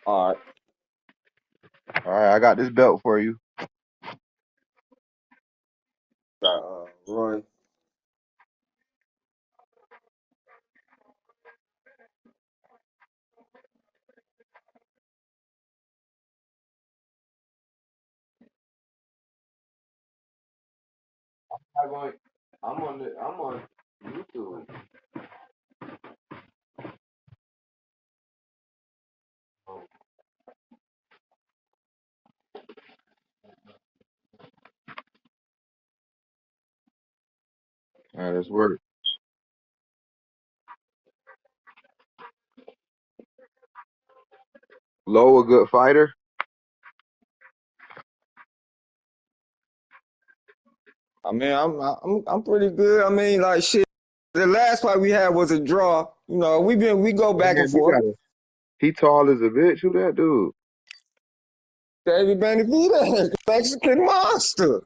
All right. All right, I got this belt for you. Run. I'm on YouTube. All right, let's work. Low, a good fighter. I mean, I'm pretty good. I mean, like shit. The last fight we had was a draw. You know, we go back and Man, we forth. got a. He tall as a bitch. Who that dude? David Benavidez, Mexican monster.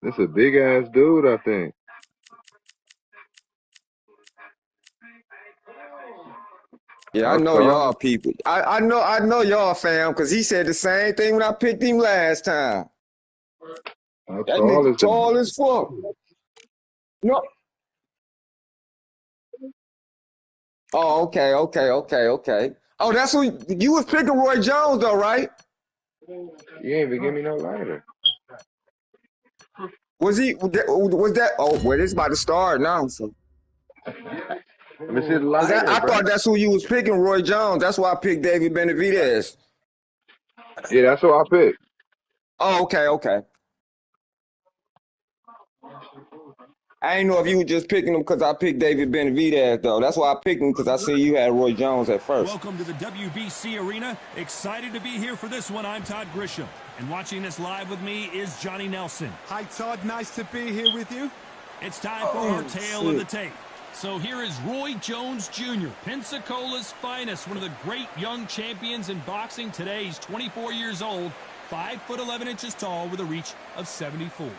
This a big ass dude, I think. Yeah, I How know tall? y'all people. I know y'all fam, cause he said the same thing when I picked him last time. How That tall nigga is that? tall as fuck. No. Oh, okay. Oh, that's who you was picking Roy Jones though, right? You ain't even give me no lighter. Was that? Oh, well, it's about to start now. So, Let me see the cause lighter, I bro. thought that's who you was picking, Roy Jones. That's why I picked David Benavidez. Yeah, that's who I picked. Oh, okay. I ain't know if you were just picking him because I picked David Benavidez though. That's why I picked him because I see you had Roy Jones at first. Welcome to the WBC Arena. Excited to be here for this one. I'm Todd Grisham. And watching this live with me is Johnny Nelson. Hi, Todd. Nice to be here with you. It's time for our tale of the tape. So here is Roy Jones Jr., Pensacola's finest, one of the great young champions in boxing. Today, he's 24 years old, 5'11" tall with a reach of 74.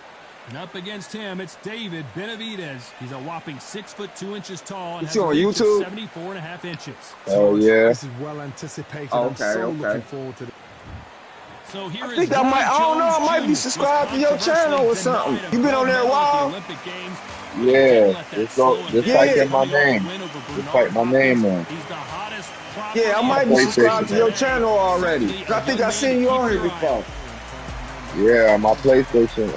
And up against him, it's David Benavidez. He's a whopping 6'2" tall and Is has he a on reach of YouTube? 74.5 inches. Oh Todd, yeah. this is well anticipated. I'm so Okay. looking forward to it. So I here is think I Roy might. I don't know. Jones I might be Jr. was subscribed to your controversially channel or something. denied a You been on gold there a medal at the while? Olympic Games, but he Yeah. didn't let that Just go. slow him Just down. type Yeah, in my Coming off a name. win over Just type Bernard my Hopkins, name in. he's the hottest yeah. I property My in might be boxing subscribed PlayStation to your name. today. channel already. Certainly 'Cause a I think young I man to seen you keep on here your eye on. before. Yeah, my PlayStation.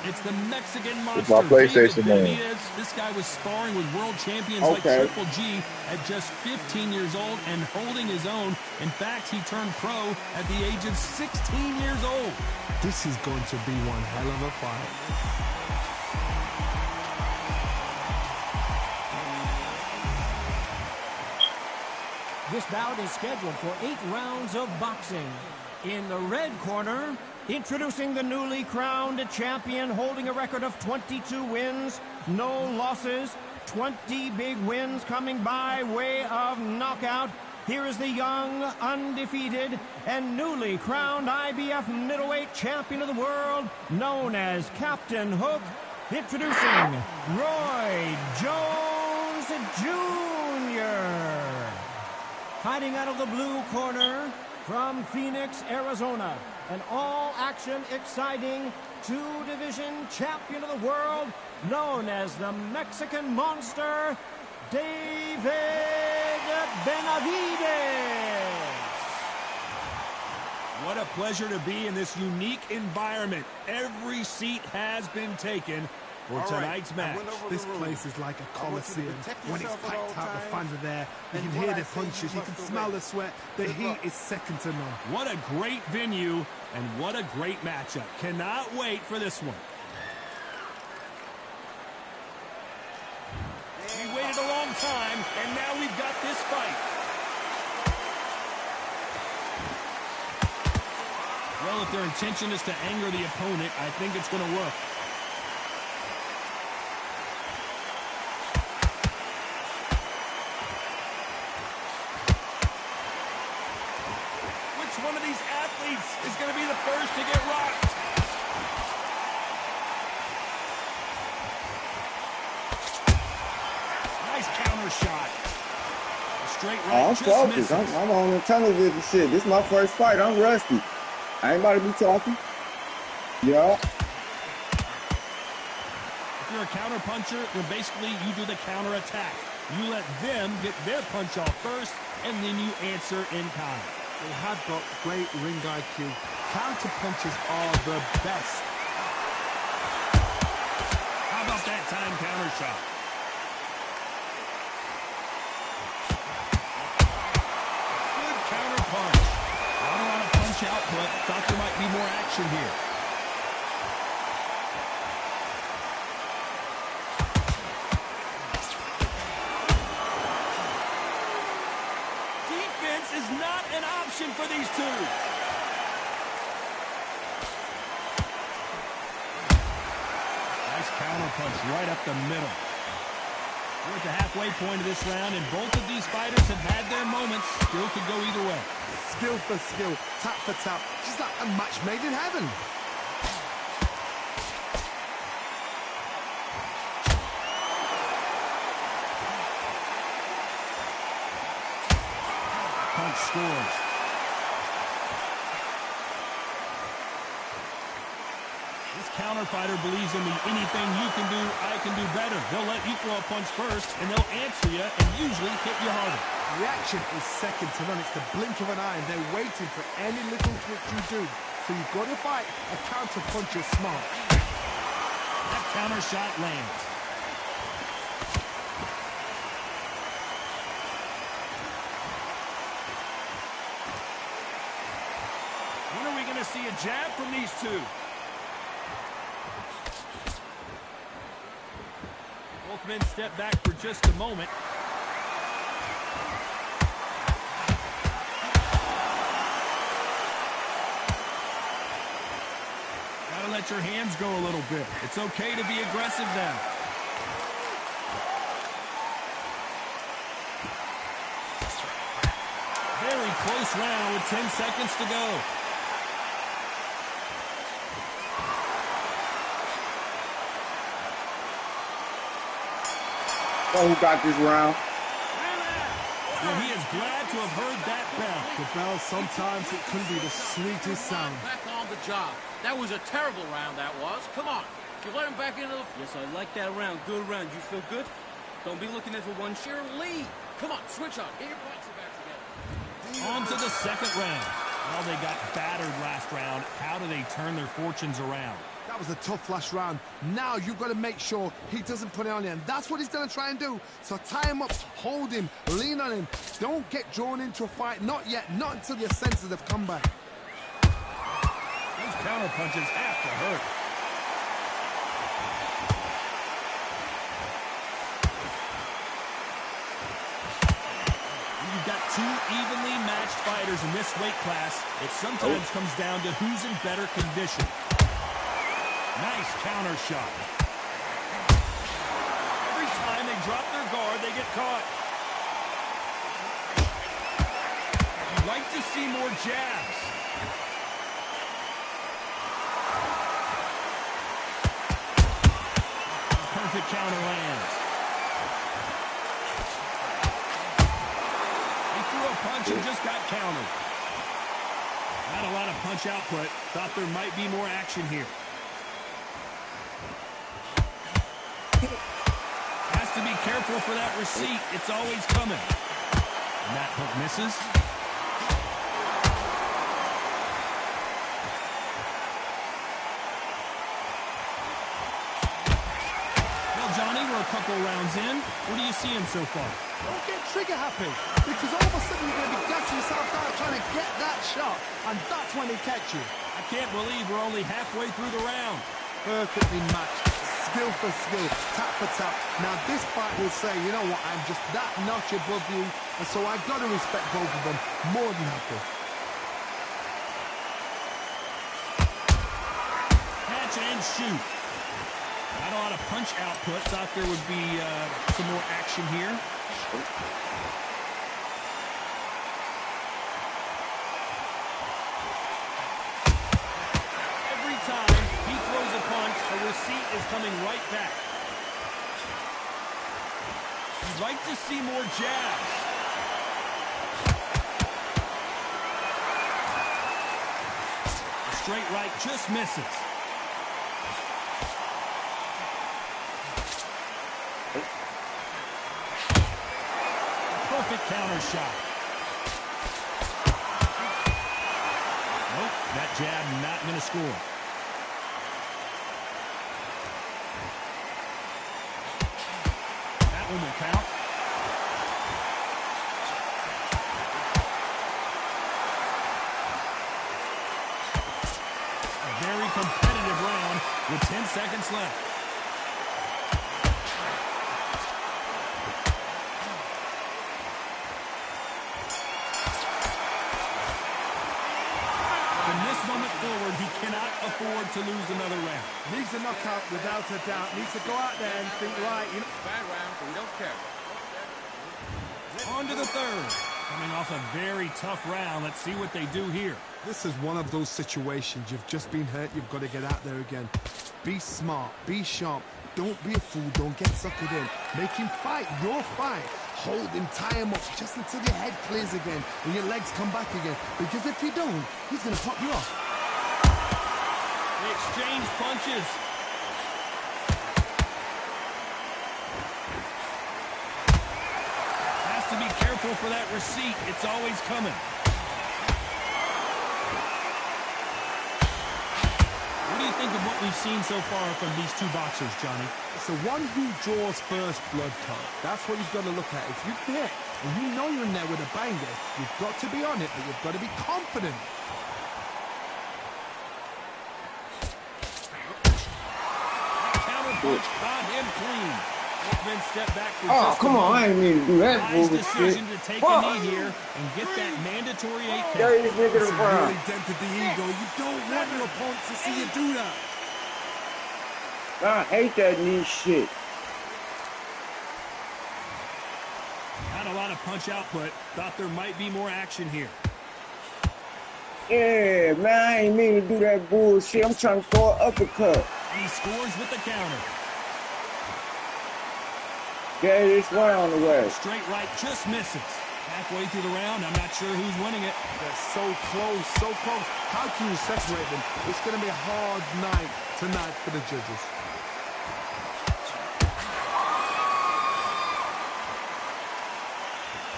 It's the Mexican It's my monster, David PlayStation name. Benavidez. This guy was sparring with world champions like Okay. Triple G at just 15 years old and holding his own. In fact, he turned pro at the age of 16 years old. This is going to be one hell of a fight. This bout is scheduled for 8 rounds of boxing. In the red corner, introducing the newly crowned champion, holding a record of 22 wins, no losses, 20 big wins coming by way of knockout. Here is the young, undefeated, and newly crowned IBF middleweight champion of the world, known as Captain Hook, introducing Roy Jones Jr. Fighting out of the blue corner from Phoenix, Arizona, an all-action, exciting two-division champion of the world, known as the Mexican Monster, David Benavidez. What a pleasure to be in this unique environment. Every seat has been taken for tonight's match. This place is like a coliseum. When it's packed out, the fans are there. You can hear the punches. You can smell the sweat. The heat is second to none. What a great venue and what a great matchup. Cannot wait for this one. We waited a long time, and now we've got this fight. Well, if their intention is to anger the opponent, I think it's going to work. Which one of these athletes is going to be the first to get rocked? right, I'm just focused. misses. I'm on the tunnel vision shit. This is my first fight. I'm rusty. I ain't about to be talking. Yeah. If you're a counter puncher, then basically you do the counter attack. You let them get their punch off first, and then you answer in kind. They have got great ring IQ. Counter punches are the best. How about that time counter shot? Good counter punch. Not a lot of punch output. Thought there might be more action here. Defense is not an option for these two. Nice counter punch right up the middle. We're at the halfway point of this round, and both of these fighters have had their moments. Still could go either way. Skill for skill, tap for tap. Just like a match made in heaven. Punch scores. This counter fighter believes in the anything you can do, I can do better. They'll let you throw a punch first, and they'll answer you and usually hit you harder. Reaction is second to none. It's the blink of an eye, and they're waiting for any little twitch you do. So you've got to fight a counter puncher smart. That counter shot lands. When are we going to see a jab from these two? Both men step back for just a moment. Gotta let your hands go a little bit. It's okay to be aggressive now. Very close round with 10 seconds to go. So who got this round? Well, he is glad to have heard that bell. The bell, sometimes it can be the sweetest sound. Back on the job. That was a terrible round, that was. Come on. You let him back into the... Yes, I like that round. Good round. You feel good? Don't be looking at for one share. Lead. Come on, switch on. Get your boxing back together. On to the second round. Well, they got battered last round. How do they turn their fortunes around? That was a tough last round. Now you've got to make sure he doesn't put it on you, and that's what he's going to try and do. So tie him up, hold him, lean on him. Don't get drawn into a fight. Not yet. Not until your senses have come back. Those counter punches have to hurt. You've got two evenly matched fighters in this weight class. It sometimes comes down to who's in better condition. Nice counter shot. Every time they drop their guard, they get caught. You'd like to see more jabs. Perfect counter lands. He threw a punch and just got countered. Not a lot of punch output. Thought there might be more action here. Has to be careful for that receipt. It's always coming. And that hook misses. Well, Johnny, we're a couple rounds in. What are you seeing so far? Don't get trigger happy, because all of a sudden you're going to be gassing yourself out trying to get that shot, and that's when they catch you. I can't believe we're only halfway through the round. Perfectly matched. Skill for skill, tap for tap. Now this fight will say, you know what, I'm just that notch above you, and so I've got to respect both of them more than happy. Catch and shoot. Not a lot of punch output. Thought there would be some more action here. Every time he throws a punch, a receipt is coming right back. You'd like to see more jabs. Straight right just misses. Perfect counter shot. Nope, that jab not going to score. That one will count. A very competitive round with 10 seconds left. Forward, he cannot afford to lose another round. Needs a knockout without a doubt. Needs to go out there and think, right, you know. Bad round, but we don't care. On to the third. Coming off a very tough round. Let's see what they do here. This is one of those situations. You've just been hurt. You've got to get out there again. Be smart. Be sharp. Don't be a fool. Don't get suckered in. Make him fight your fight. Hold him, tie him up just until your head clears again and your legs come back again. Because if you don't, he's going to pop you off. They exchange punches. Has to be careful for that receipt. It's always coming. What do you think of what we've seen so far from these two boxers, Johnny? It's the one who draws first blood card. That's what you've got to look at. If you hit and you know you're in there with a banger, you've got to be on it, but you've got to be confident. Caught him clean. Then step back for Oh, come on. I ain't mean to do that Wise bullshit. decision to take a knee here and get that mandatory 8 count. Carry this nigga to the ground. Really dented the ego. You don't want your opponent to see you do that. I hate that knee shit. Not a lot of punch output. Thought there might be more action here. Yeah, man, I ain't mean to do that bullshit. I'm trying to throw an uppercut. And he scores with the counter. Get this round away. Straight right just misses. Halfway through the round, I'm not sure who's winning it. They're so close, so close. How can you separate them? It's going to be a hard night tonight for the judges.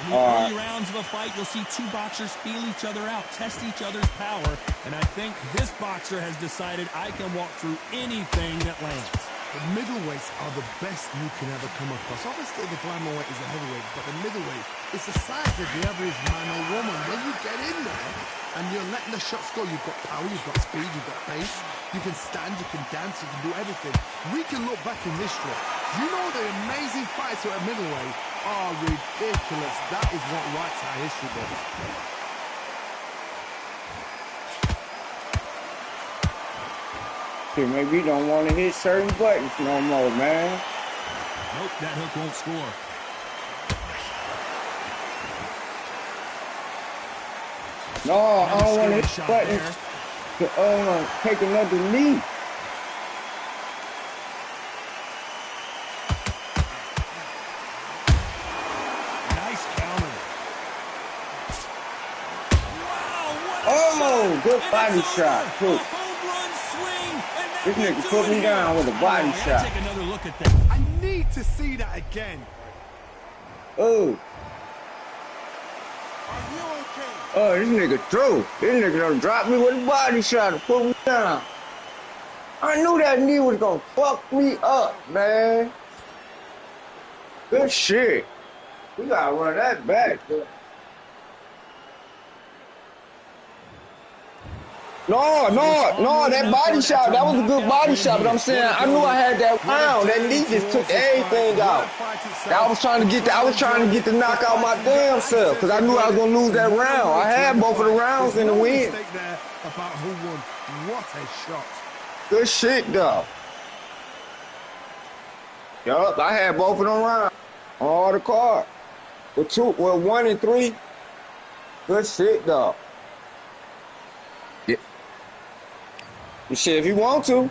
In the early rounds of a fight, you'll see two boxers feel each other out, test each other's power, and I think this boxer has decided I can walk through anything that lands. The middleweights are the best you can ever come across. Obviously, the glamour weight is a heavyweight, but the middleweight is the size of the average man or woman. When you get in there and you're letting the shots go, you've got power, you've got speed, you've got pace, you can stand, you can dance, you can do everything. We can look back in history. You know the amazing fights at middleweight are ridiculous. That is what writes our history books. Maybe you don't want to hit certain buttons no more, man. Nope, that hook won't score. No, I don't want to hit buttons to take another knee. Nice counter. Wow, Oh, good body shot, too. This nigga put me down with a body shot. Take another look at that. I need to see that again. Oh. Oh, this nigga threw. This nigga done dropped me with a body shot and put me down. I knew that knee was gonna fuck me up, man. Good shit. We gotta run that back. No, that body shot, that was a good body shot, but I'm saying, I knew I had that round. That knee just took everything out. I was trying to get the knock out my damn self, because I knew I was going to lose that round. I had both of the rounds in the win. About who won. What a shot. Good shit, though. Yup, I had both of them rounds on all the cards. With 1 and 3. Good shit, though. Yeah. Shit, if you want to.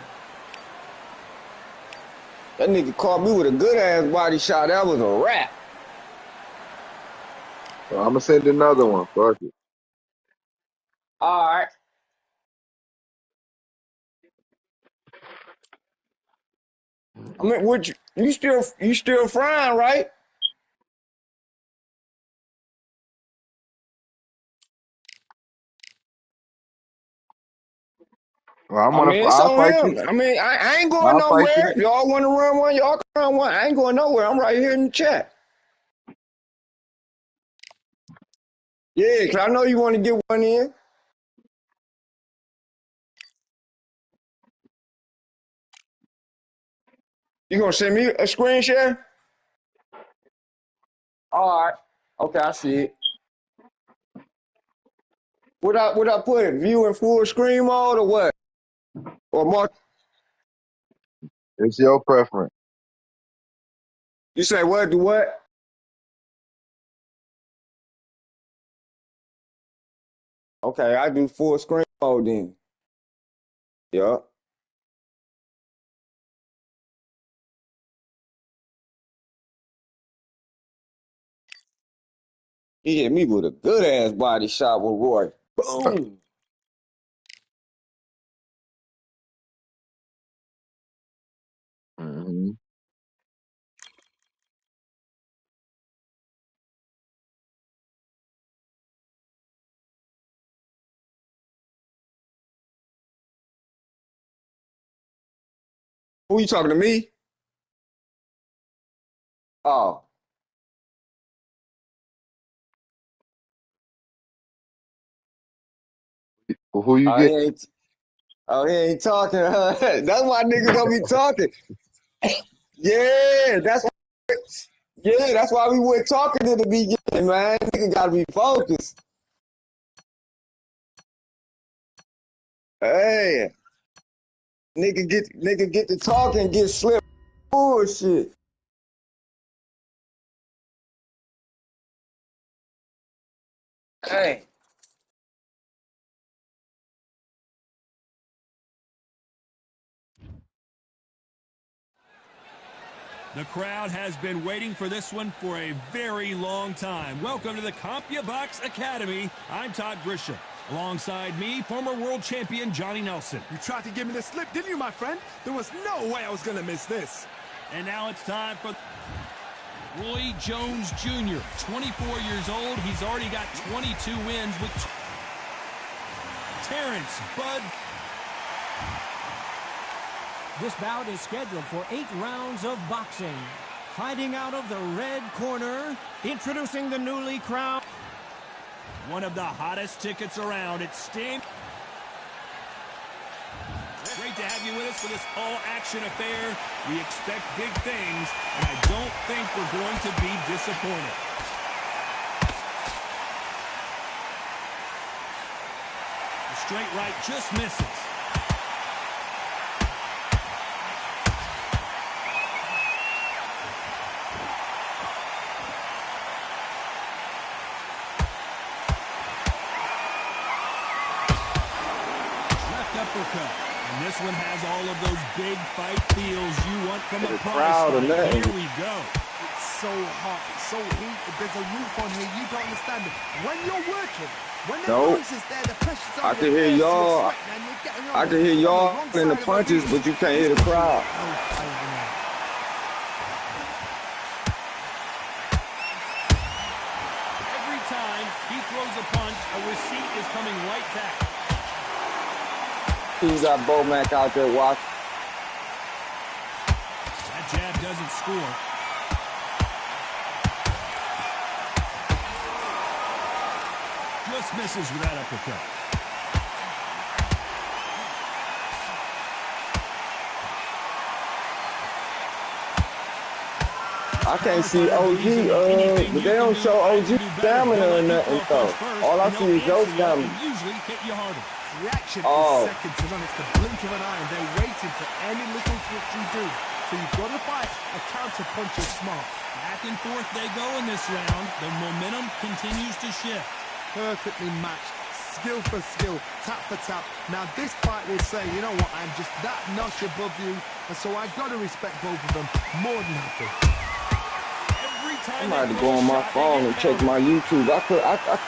That nigga caught me with a good-ass body shot. That was a wrap. So I'm going to send another one. Fuck it. All right. I mean, would you still frying, right? Well, I'm I on a. mean, it's I'll on fight you. him. I mean, I ain't going I'll fight you. nowhere. If y'all want to run one, y'all can run one. I ain't going nowhere. I'm right here in the chat. Yeah, 'cause I know you want to get one in. You gonna send me a screen share? All right. Okay, I see it. Would I put it? View in full screen mode or what? Or mark? It's your preference. You say what? Do what? Okay, I do full screen mode then. Yeah. He hit me with a good ass body shot with Roy. Boom. Mm-hmm. Who you talking to me? Oh, Well, who you oh, he get? ain't. Oh, he ain't talking. That's why niggas don't be talking. Yeah, that's why. Yeah, that's why we weren't talking in the beginning, man. Nigga gotta be focused. Hey, nigga get to talking, get slipped. Bullshit. Hey. The crowd has been waiting for this one for a very long time. Welcome to the CompuBox Academy. I'm Todd Grisham. Alongside me, former world champion Johnny Nelson. You tried to give me the slip, didn't you, my friend? There was no way I was going to miss this. And now it's time for Roy Jones Jr., 24 years old. He's already got 22 wins with Terrence Bud. This bout is scheduled for 8 rounds of boxing. Fighting out of the red corner, introducing the newly crowned. One of the hottest tickets around. It's Sting. Great to have you with us for this all-action affair. We expect big things, and I don't think we're going to be disappointed. The straight right just misses. Uppercut. And this one has all of those big fight feels you want from a prize fight. Here we go. It's so hot, it's so heated. There's a roof on here. You don't understand it. When you're working, when the noise is there, the pressure's on. I can hear y'all. I can hear y'all in the punches, but you can't hear the crowd. Every time he throws a punch, a receipt is coming right back. He's got Bomac out there watching. That jab doesn't score. Just misses with that uppercut. I can't see OG, but they don't show OG stamina or nothing, though. All I see is your stamina. Usually hit you harder. Reaction is second to none. It's the blink of an eye, and they're waiting for any little twitch you do. So you've got to fight a counter punch is smart. Back and forth they go in this round. The momentum continues to shift. Perfectly matched, skill for skill, tap for tap. Now this fight will say, you know what, I'm just that notch above you, and so I've got to respect both of them more than happy. I'm about to go on my phone and check my YouTube. I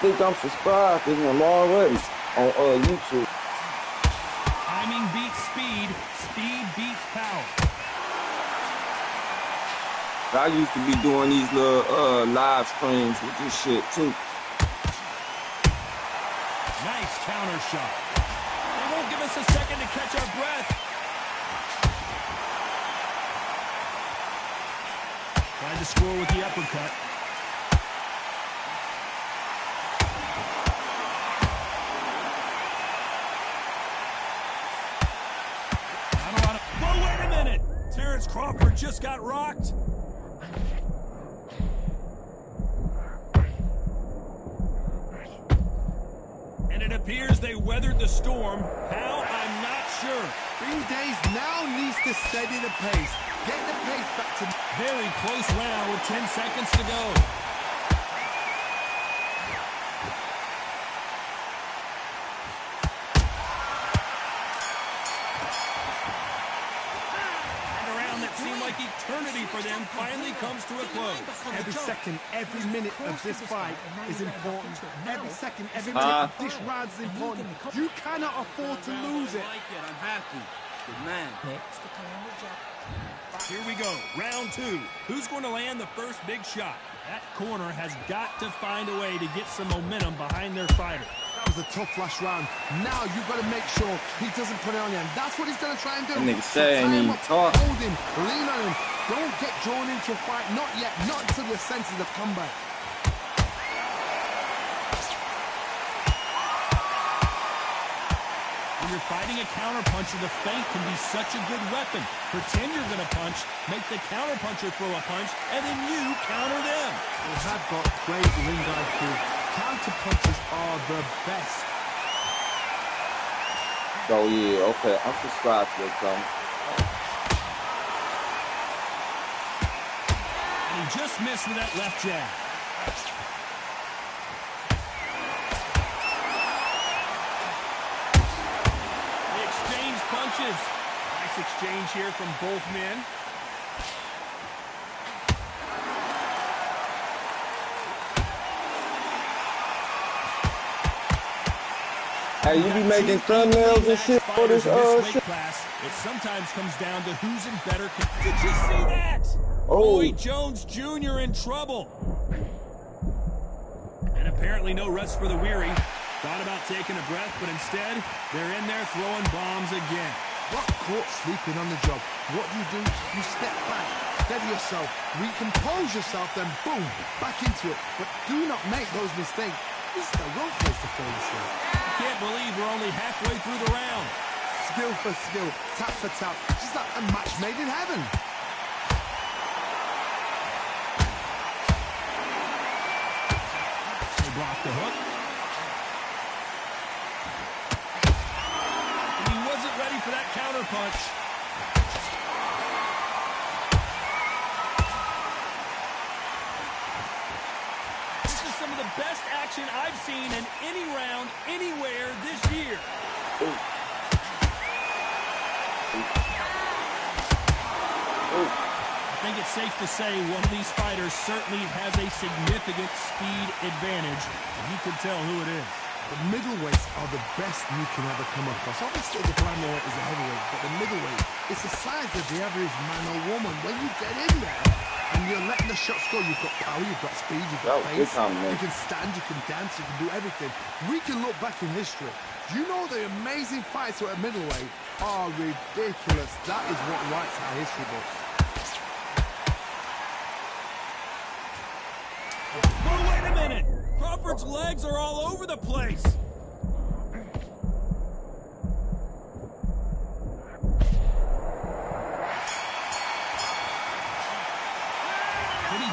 think I'm subscribed to him already on YouTube. Timing beats speed. Speed beats power. I used to be doing these little live streams with this shit too. Nice counter shot. They won't give us a second to catch our breath. Tried to score with the uppercut. Whoa, wait a minute! Terrence Crawford just got rocked. And it appears they weathered the storm. How? I'm not sure. Bing Days now needs to steady the pace. Get the pace back to... Very close round with 10 seconds to go. Seemed like eternity for them finally comes to a close. Every second, every minute of this fight is important. Every second, every minute of this round is important. You cannot afford to lose it. I'm happy. Good man. Here we go, round 2. Who's going to land the first big shot? That corner has got to find a way to get some momentum behind their fighter. That was a tough last round. Now you've got to make sure he doesn't put it on you. And that's what he's going to try and do. That nigga say ain't even talk. Hold him, lean on him. Don't get drawn into a fight. Not yet. Not until your senses have come back. When you're fighting a counterpuncher, the feint can be such a good weapon. Pretend you're going to punch, make the counterpuncher throw a punch, and then you counter them. They have got great ring IQ. Counterpunches are the best. Oh yeah, okay. I'm subscribed to it, son. And he just missed with that left jab. They exchange punches. Nice exchange here from both men. Hey, you be making thumbnails and shit for this shit? Class, it sometimes comes down to who's in better. Did you see that? Oh. Roy Jones Jr. in trouble. And apparently no rest for the weary. Thought about taking a breath, but instead, they're in there throwing bombs again. Got caught sleeping on the job. What do? You step back, steady yourself, recompose yourself, then boom, back into it. But do not make those mistakes. This is the wrong place to fall asleep. Can't believe we're only halfway through the round. Skill for skill, tap for tap, just like a match made in heaven. They blocked the hook. And he wasn't ready for that counter punch. Some of the best action I've seen in any round, anywhere this year. I think it's safe to say one of these fighters certainly has a significant speed advantage. And you can tell who it is. The middleweights are the best you can ever come across. Obviously, the flyweight is a heavyweight, but the middleweight, it's the size of the average man or woman. When you get in there, and you're letting the shots go, you've got power, you've got speed, you've got pace, you can stand, you can dance, you can do everything. We can look back in history. You know the amazing fights at middleweight are ridiculous. That is what writes our history books. But wait a minute! Crawford's legs are all over the place!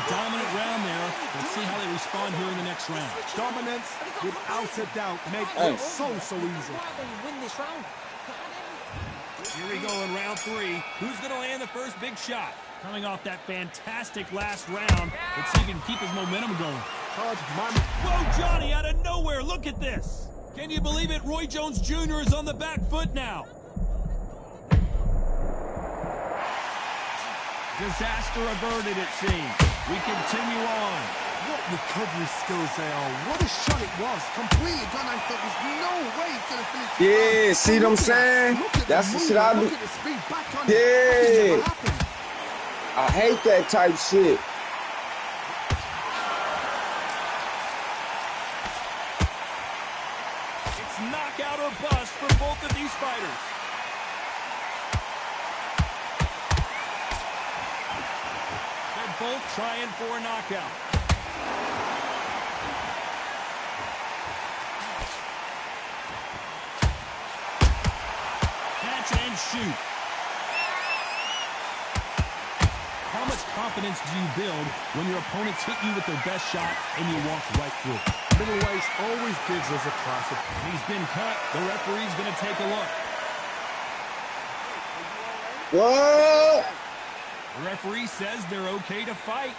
Dominant round there. Let's see how they respond here in the next round. Dominance, without a doubt, makes it so easy. Here we go in round 3. Who's going to land the first big shot? Coming off that fantastic last round. Let's see if he can keep his momentum going. Whoa, Johnny, out of nowhere. Look at this. Can you believe it? Roy Jones Jr. is on the back foot now. Disaster averted, it seems. We continue on. What recovery skills they are. What a shot it was. Completely gone. I thought there's no way he's going to finish. Yeah, see what I'm saying? That's the shit I do. Look at the speed back on yeah. I hate that type shit. It's knockout or bust for both of these fighters. They're both trying for a knockout. Catch and shoot. How much confidence do you build when your opponents hit you with their best shot and you walk right through? Middleweight always gives us a classic. He's been cut. The referee's going to take a look. What? The referee says they're okay to fight.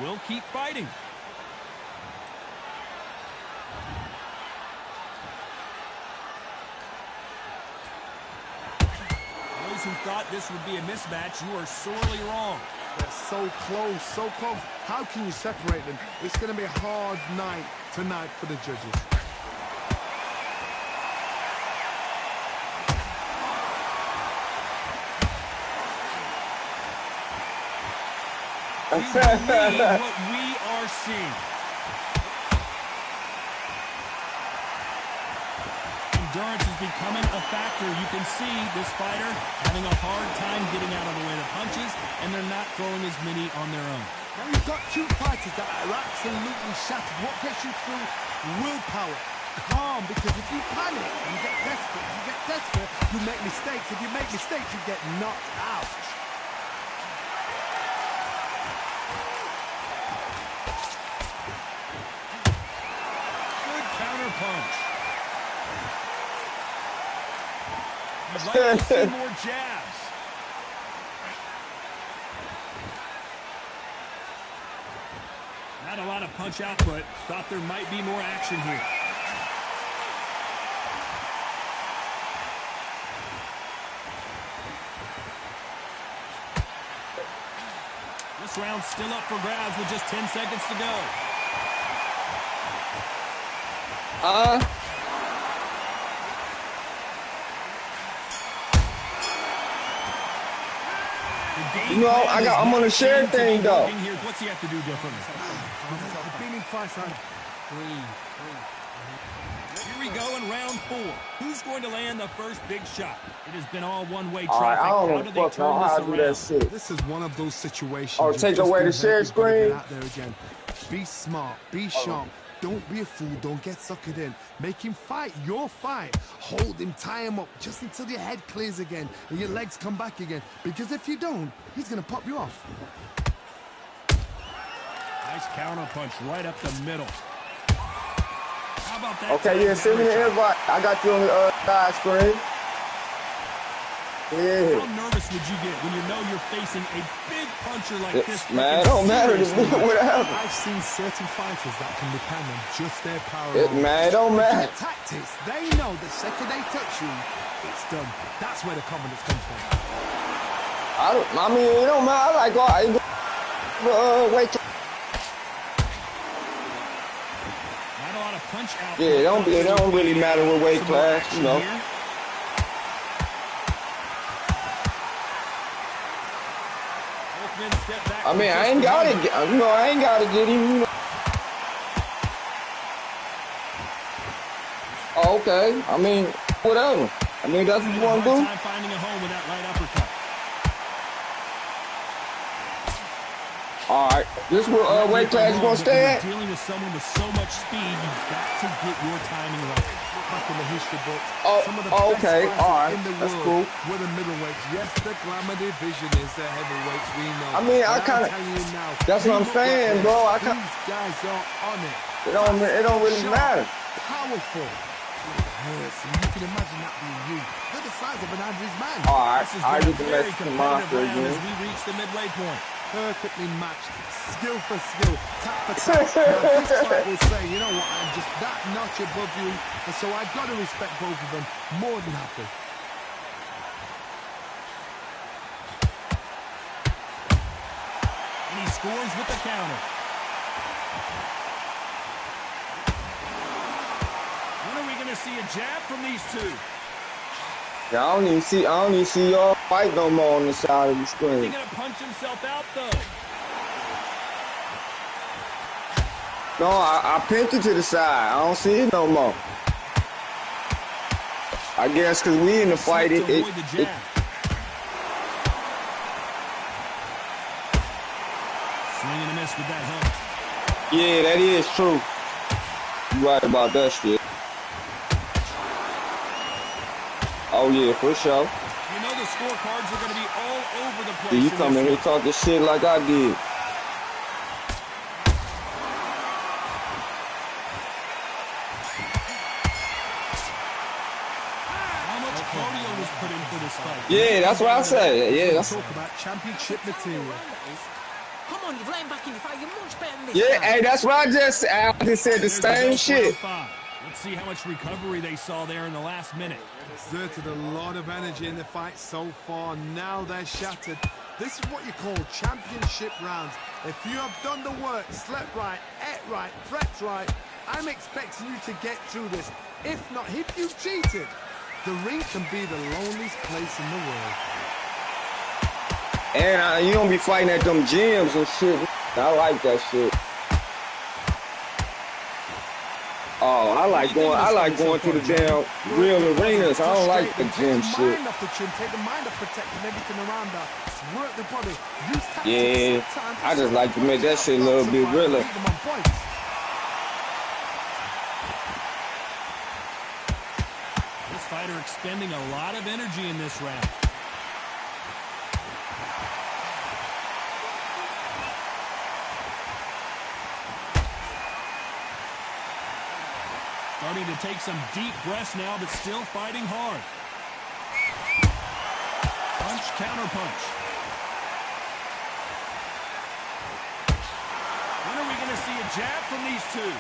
We'll keep fighting. Those who thought this would be a mismatch, you are sorely wrong. They're so close, so close. How can you separate them? It's going to be a hard night tonight for the judges. Do you believe what we are seeing? Endurance is becoming a factor. You can see this fighter having a hard time getting out of the way of the punches, and they're not throwing as many on their own. Now you've got two fighters that are absolutely shattered. What gets you through? Willpower. Calm, because if you panic, you get desperate, you make mistakes. If you make mistakes, you get knocked out. Good counter punch. I'd like to see more jabs. Not a lot of punch output. Thought there might be more action here. This round's still up for grabs with just 10 seconds to go. You know, I'm on a shared thing though. What's he have to do differently? Here we go in round 4. Who's going to land the first big shot? It has been all one-way traffic. I don't How do they turn how to do that this around? shit. This is one of those situations. Oh, take away the share screen. Out there again. Be smart. Be sharp. Don't be a fool. Don't get suckered in. Make him fight your fight. Hold him, tie him up just until your head clears again and your legs come back again. Because if you don't, he's going to pop you off. Nice counter punch right up the middle. How about that? Okay, yeah, send me the invite. I got you on the side screen. Yeah. How nervous would you get when you know you're facing a big puncher like this? Man, it don't matter to me what happens. I've seen certain fighters that can depend on just their power. Man, it don't matter. Tactics, they know the second they touch you, it's done. That's where the confidence comes from. I mean, it don't matter. I go, wait. Not a lot of punch out. Yeah, it don't really matter what weight class, you know. I mean, I ain't got it. You know, I ain't got to get him. You know. Oh, okay. I mean, whatever. I mean, that's what you want to do. Time finding a home with that right uppercut. All right. This what weight class you gonna stay at? Dealing with someone with so much speed, you've got to get your timing right. Back in the history books, some of the okay. best All right. in the That's world cool. were the middleweights. Yes, the glamour division is the heavyweights. We know. I mean, I But kind of. I'm telling you now, That's what I'm saying, bro. I kind. these guys are on it. It don't really Sharp, matter. Powerful. Yes, and you can imagine that being you. They're the size of an average man. All right. This has I been get a the very message to competitive monster round again. as we reach the midway point. Perfectly matched, skill for skill, tap for tap. Now this fight will say, you know what, I'm just that notch above you, and so I've got to respect both of them more than happy. And he scores with the counter. When are we going to see a jab from these two? Yeah, I don't even see y'all. fight no more on the side of the He's screen. going to punch himself out, though. No, I pinned it to the side. I don't see it no more. I guess because we in the fight, Avoid the jab. Swing and a miss with that hook. yeah, that is true. You right about that shit. Oh yeah, for sure. You know the scorecards are going to be all over the place. Yeah, you in come this in here one. talking shit like I did. How much cardio was put in for this fight? Yeah, that's what I said. Yeah, that's, Talk about championship material. Come on, you've let him back in the fight. You're much better than this yeah. guy. Hey, that's what I just said the There's same bell for shit. round 5. Let's see how much recovery they saw there in the last minute. Exerted a lot of energy in the fight so far. Now they're shattered. This is what you call championship rounds. If you have done the work, slept right, ate right, prepped right, I'm expecting you to get through this. If not, if you cheated, the ring can be the loneliest place in the world. And you don't be fighting at them gyms and shit. I like that shit. Oh, I like going to the damn real arenas. I don't like the gym Take shit. the mind off the chin, take the mind off protecting everything around that. Work the body. Use tactics. Yeah, I just like to make that shit a little bit realer. Keep them on points. This fighter expending a lot of energy in this round. Starting to take some deep breaths now, but still fighting hard. Punch, counter punch. When are we going to see a jab from these two?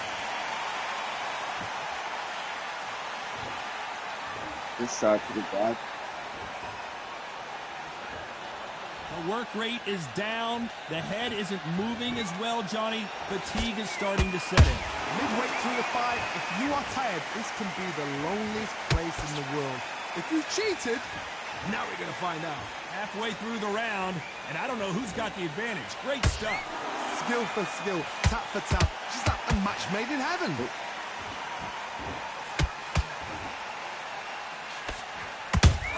This side to the back. The work rate is down. The head isn't moving as well, Johnny. Fatigue is starting to set in. Midway through the fight, if you are tired, this can be the loneliest place in the world. If you cheated, now we're going to find out. Halfway through the round, and I don't know who's got the advantage. Great stuff. Skill for skill, tap for tap, just like a match made in heaven.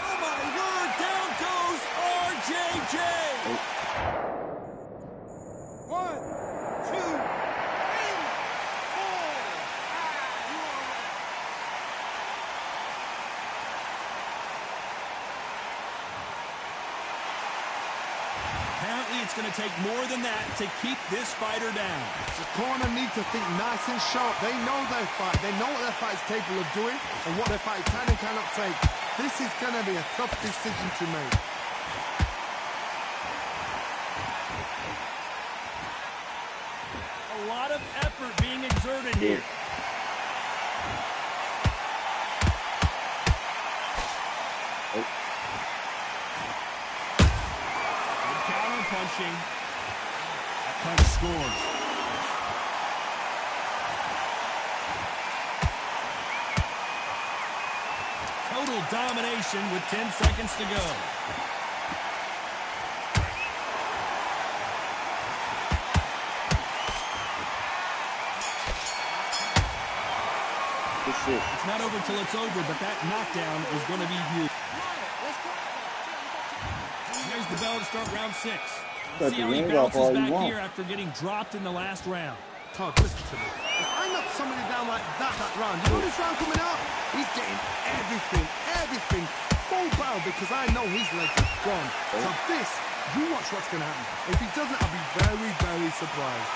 Oh my word, down goes RJJ. 1, 2, 3, 4. Apparently it's going to take more than that to keep this fighter down. The corner need to think nice and sharp. They know their fight. They know what their fight is capable of doing and what their fight can and cannot take. This is going to be a tough decision to make. A lot of effort being exerted here. Good counter punching. That punch scores. Total domination with 10 seconds to go. It's not over till it's over, but that knockdown is going to be huge. Here's the bell to start round 6. Let's see how he bounces back here after getting dropped in the last round. Todd, listen to me. If I knock somebody down like that round, you know this round coming out? He's getting everything full barrel because I know his legs are gone. So this, you watch what's going to happen. If he doesn't, I'll be very, very surprised.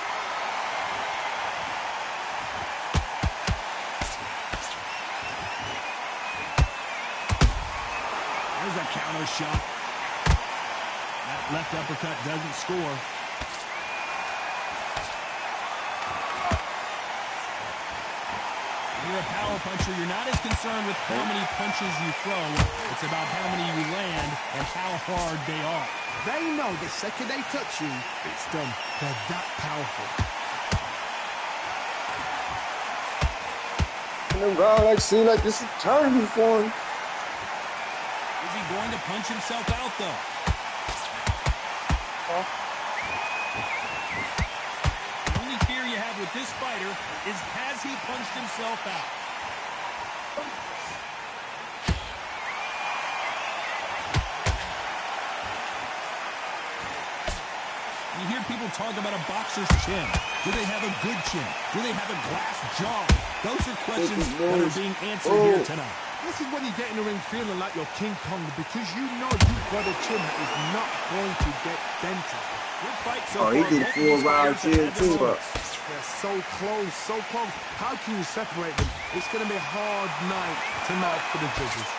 There's a counter shot. That left uppercut doesn't score. When you're a power puncher, you're not as concerned with how many punches you throw. It's about how many you land and how hard they are. They know the second they touch you, it's done. They're that powerful. Like, see, like this is tournament for him. Is he going to punch himself out, though. The only fear you have with this fighter is, has he punched himself out? You hear people talk about a boxer's chin. Do they have a good chin? Do they have a glass jaw? Those are questions that are being answered here tonight. This is when you get in the ring feeling like you're King Kong, because you know you've got a chin that is not going to get dented. Good fight so Oh, he far. did Both of these 4 round fighters have chin had their too, but moments. They're so close, so close. How can you separate them? It's going to be a hard night tonight for the judges.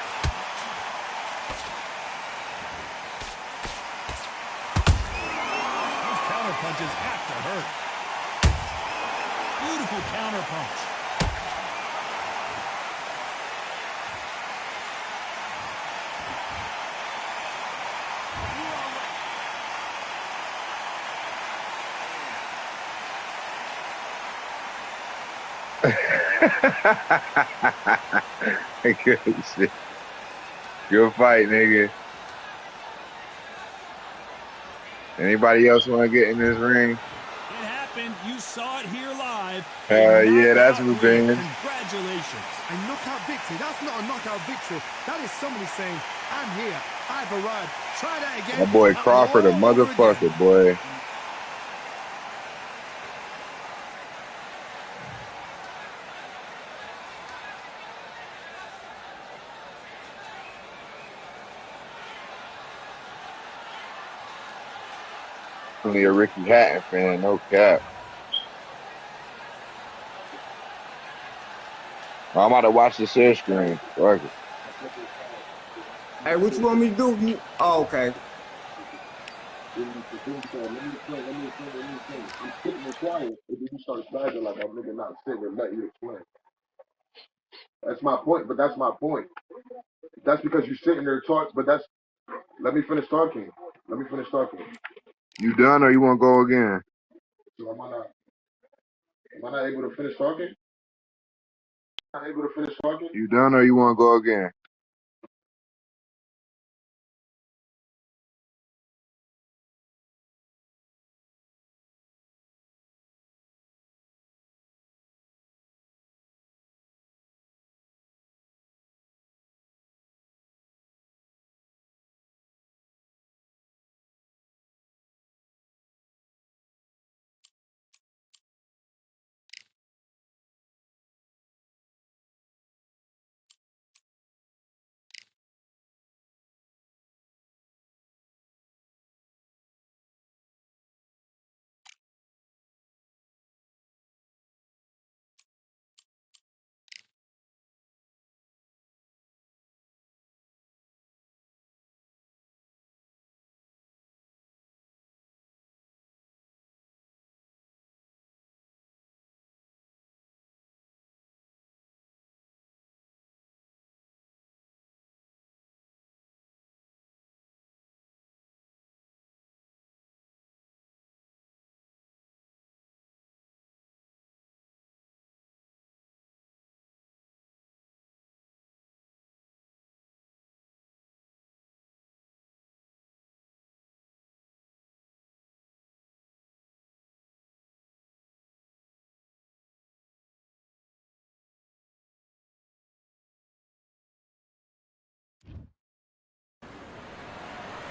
Those counter punches have to hurt. Beautiful counter punch. Good shit. Good fight, nigga. Anybody else want to get in this ring? It happened. You saw it here live. Yeah, that's Knockout revenge. win. Congratulations. A knockout victory. That's not a knockout victory. That is somebody saying, I'm here. I've arrived. Try that again. My boy Crawford, a all over again. motherfucker, boy. Only a Ricky Hatton fan, no cap. I'm about to watch the share screen. Fuck it. hey, what you want me to do? Oh, okay. I'm sitting there quiet, and then you start bragging like I'm nigga not sitting and letting you explain. That's my point, but that's my point. That's because you're sitting there talking, but that's, let me finish talking. Let me finish talking. You done or you want to go again? So am I not able to finish talking? Not able to finish talking? You done or you want to go again?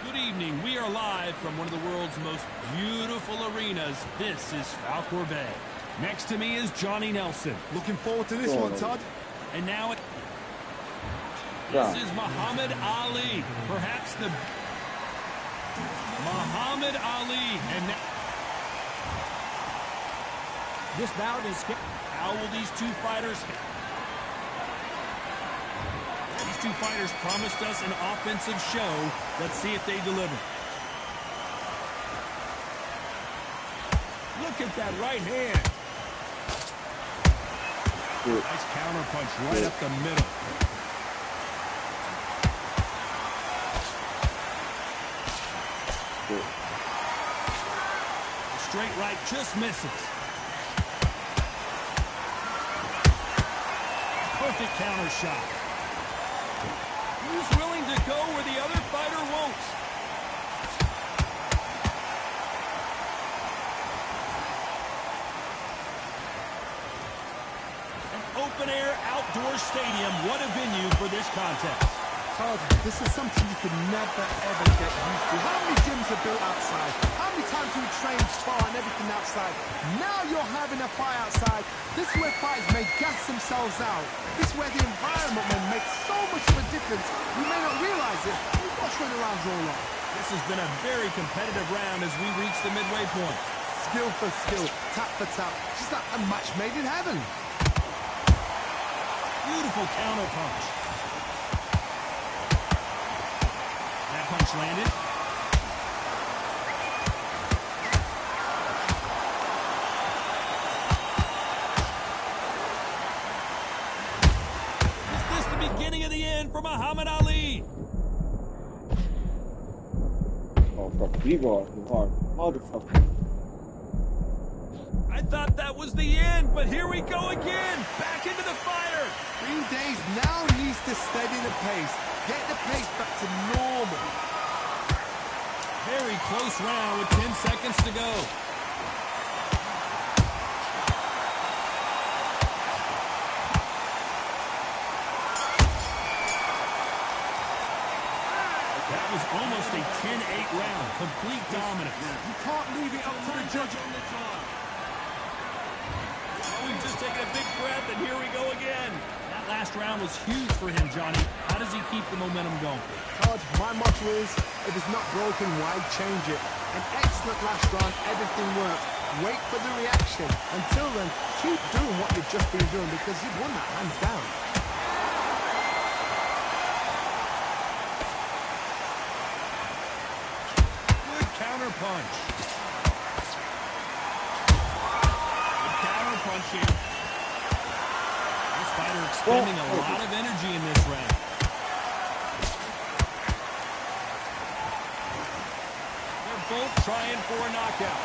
Good evening. We are live from one of the world's most beautiful arenas. This is Falcor Bay. Next to me is Johnny Nelson. Looking forward to this one, Todd. And now this is Muhammad Ali. Perhaps the Muhammad Ali. And now This bout is... how will these two fighters... These two fighters promised us an offensive show. Let's see if they deliver. Look at that right hand. Nice counter punch right up the middle. The straight right just misses. Perfect counter shot. He's willing to go where the other fighter won't. An open-air outdoor stadium. What a venue for this contest. This is something you could never, ever get used to. How many gyms are built outside? How many times do we train, spar, and everything outside? Now you're having a fight outside. This is where fighters may gas themselves out. This is where the environment may make so much of a difference. You may not realize it. You've watched when the rounds roll on. This has been a very competitive round as we reach the midway point. Skill for skill, tap for tap. Just like a match made in heaven. Beautiful counter punch. That punch landed. Is this the beginning of the end for Muhammad Ali? Oh, fuck. You going too hard. Motherfucker. I thought that was the end, but here we go again. Back into the fire. 3 days now needs to steady the pace. Get the pace back to normal. Very close round with 10 seconds to go. That was almost a 10-8 round. Complete dominance. You can't leave it up to the judge. We've just taken a big breath, and here we go again. That last round was huge for him, Johnny. How does he keep the momentum going? My motto is, if it's not broken, why change it? An excellent last round, everything worked. Wait for the reaction. Until then, keep doing what you've just been doing because you've won that hands down. Good counter punch. Punching. This fighter expending a lot of energy in this round. They're both trying for a knockout.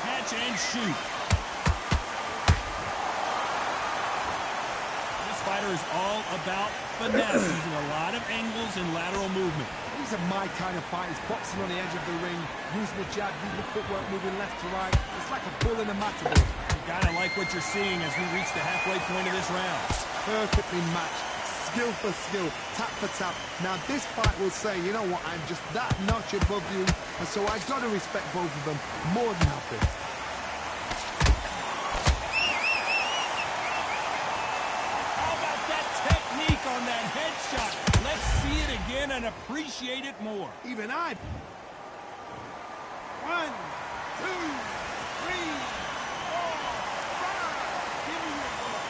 Catch and shoot. This fighter is all about finesse, using a lot of angles and lateral movement. These are my kind of fighters, boxing on the edge of the ring, using the jab, using the footwork, moving left to right. It's like a bull in a matador. You gotta like what you're seeing as we reach the halfway point of this round. Perfectly matched, skill for skill, tap for tap. Now this fight will say, you know what, I'm just that notch above you, and so I gotta respect both of them more than happy. How about that technique on that headshot? Let's see it again and appreciate it more. Even I. 1, 2, 3, 4, 5. Give me your ball.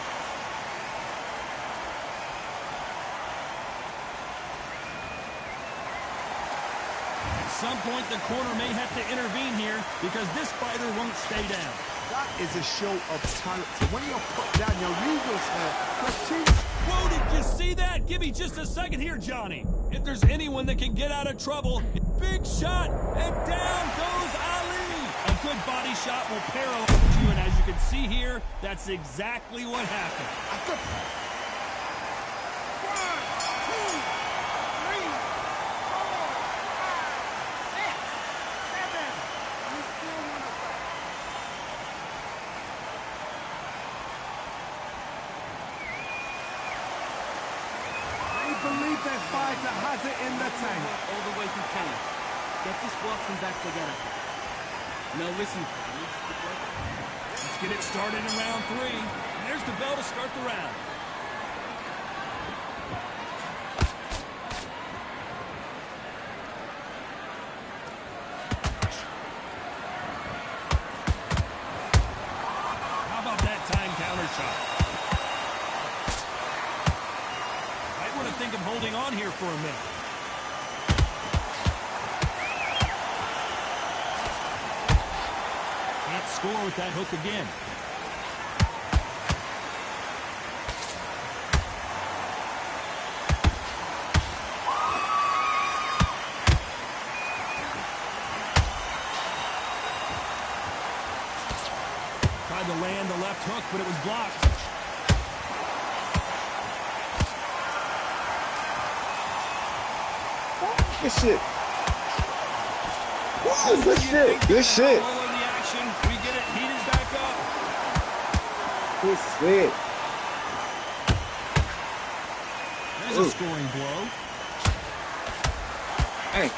At some point, the corner may have to intervene here because this fighter won't stay down. That is a show of character. When you're put down, your eagles here. Whoa, did you see that? Give me just a second here, Johnny. If there's anyone that can get out of trouble, big shot, and down goes Ali. A good body shot will paralyze you, and as you can see here, that's exactly what happened. 1, 2, 3, 4, 5, 6, 7. You still want to fight. Believe their fighter has it in the tank. All the way to Kenya. Get this boxing back together. Now listen. Let's get it started in round 3. And there's the bell to start the round. How about that time counter shot? Think of holding on here for a minute. Can't score with that hook again. Tried to land left hook, but it was blocked. Good shit. Woo, good shit. Good shit. Oil in the action. We get it. Heat is back up. Good shit. There's a scoring blow. Hey.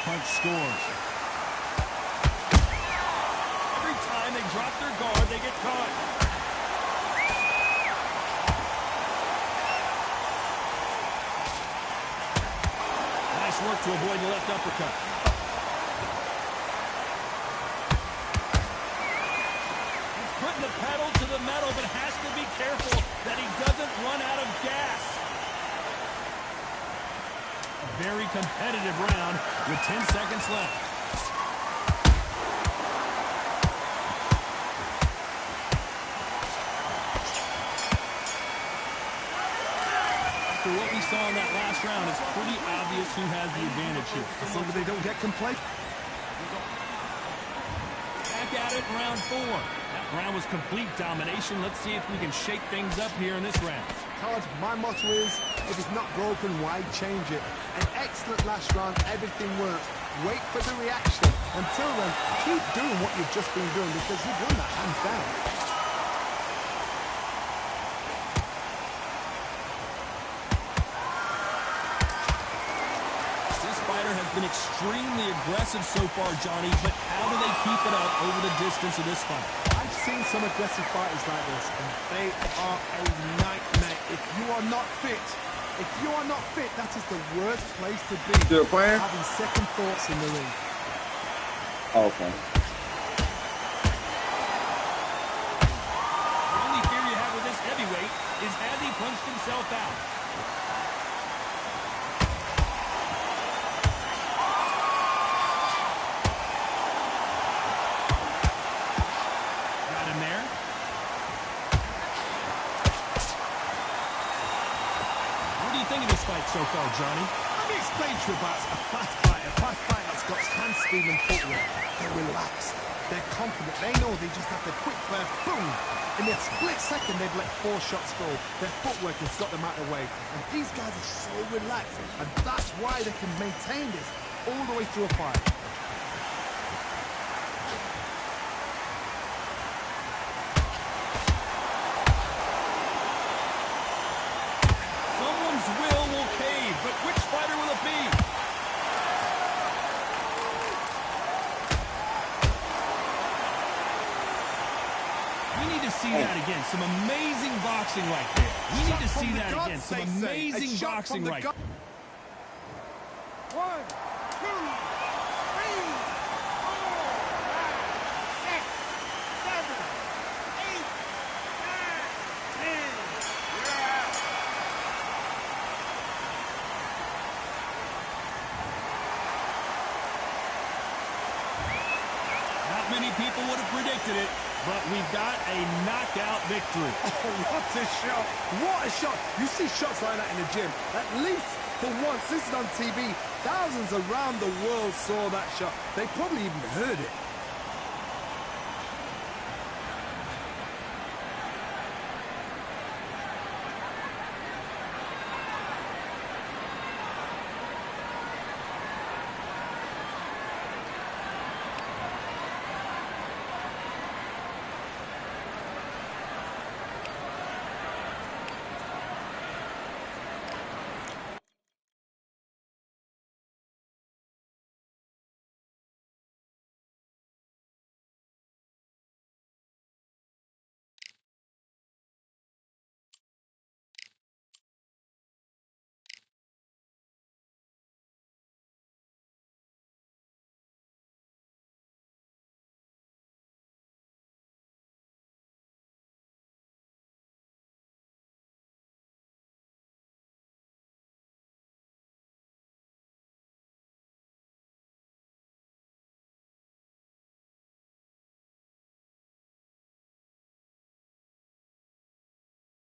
Punch scores. Every time they drop their guard, they get caught. Nice work to avoid the left uppercut. He's putting the pedal to the metal, but has to be careful that he doesn't run out of gas. Very competitive round with 10 seconds left. After what we saw in that last round, it's pretty obvious who has the advantage here. As long as they don't get complacent. Back at it in round 4. That round was complete domination. Let's see if we can shake things up here in this round. Todd, my motto is, if it's not broken, why change it? An excellent last round, everything works. Wait for the reaction. Until then, keep doing what you've just been doing because you've won that hands down. This fighter has been extremely aggressive so far, Johnny, but how do they keep it up over the distance of this fight? I've seen some aggressive fighters like this, and they are a nightmare. If you are not fit, that is the worst place to be. Still playing? Having second thoughts in the ring. Okay. The only fear you have with this heavyweight is has he punched himself out? Got him there. What do you think of this fight so far, Johnny? Let me explain to you about a fast fighter that's got hand speed and footwork. They're relaxed. They're confident. They know they just have to quick fire, boom. In a split second, they've let 4 shots go. Their footwork has got them out of the way. And these guys are so relaxed. And that's why they can maintain this all the way through a fight. Someone's will cave, but which fighter will it be? We need to see that again. Some amazing boxing right there. We need to see that again. Some amazing boxing right there. 1, 2, 3, 4, 5, 6, 7, 8, 9, 10. You're out. Not many people would have predicted it, but we've got a knockout victory. Oh, what a shot. What a shot. You see shots like that in the gym. At least for once, this is on TV. Thousands around the world saw that shot. They probably even heard it.